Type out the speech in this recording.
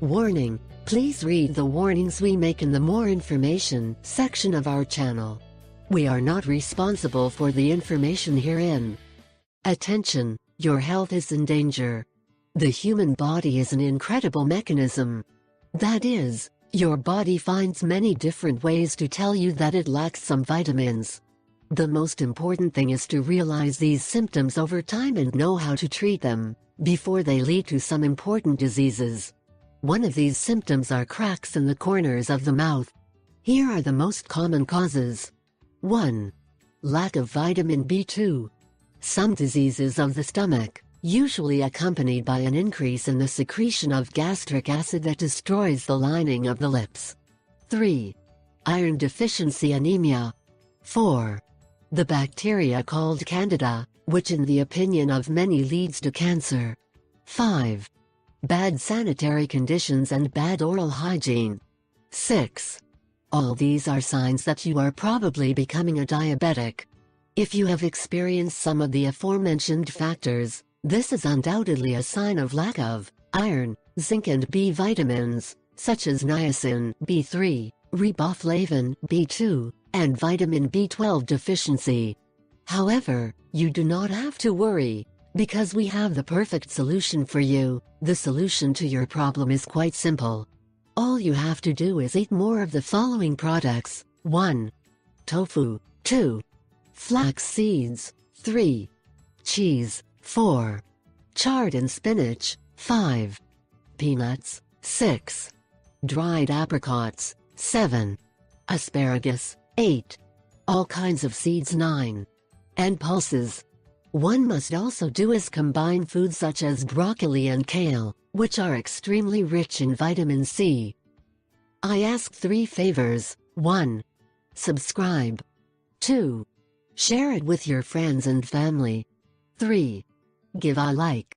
Warning: please read the warnings we make in the More Information section of our channel. We are not responsible for the information herein. Attention! Your health is in danger. The human body is an incredible mechanism. That is, your body finds many different ways to tell you that it lacks some vitamins. The most important thing is to realize these symptoms over time and know how to treat them before they lead to some important diseases. One of these symptoms are cracks in the corners of the mouth. Here are the most common causes. 1. Lack of vitamin B2. Some diseases of the stomach, usually accompanied by an increase in the secretion of gastric acid that destroys the lining of the lips. 3. Iron deficiency anemia. 4. The bacteria called Candida, which in the opinion of many leads to cancer. 5. Bad sanitary conditions and bad oral hygiene. 6. All these are signs that you are probably becoming a diabetic. If you have experienced some of the aforementioned factors, this is undoubtedly a sign of lack of iron, zinc and B vitamins, such as niacin, B3, riboflavin, B2, and vitamin B12 deficiency. However, you do not have to worry, because we have the perfect solution for you. The solution to your problem is quite simple. All you have to do is eat more of the following products. 1. Tofu. 2. Flax seeds. 3. Cheese. 4. Chard and spinach. 5. Peanuts. 6. Dried apricots. 7. Asparagus. 8. All kinds of seeds. 9. And pulses. One must also do is combine foods such as broccoli and kale, which are extremely rich in vitamin C. I ask 3 favors. 1. Subscribe. 2. Share it with your friends and family. 3. Give a like.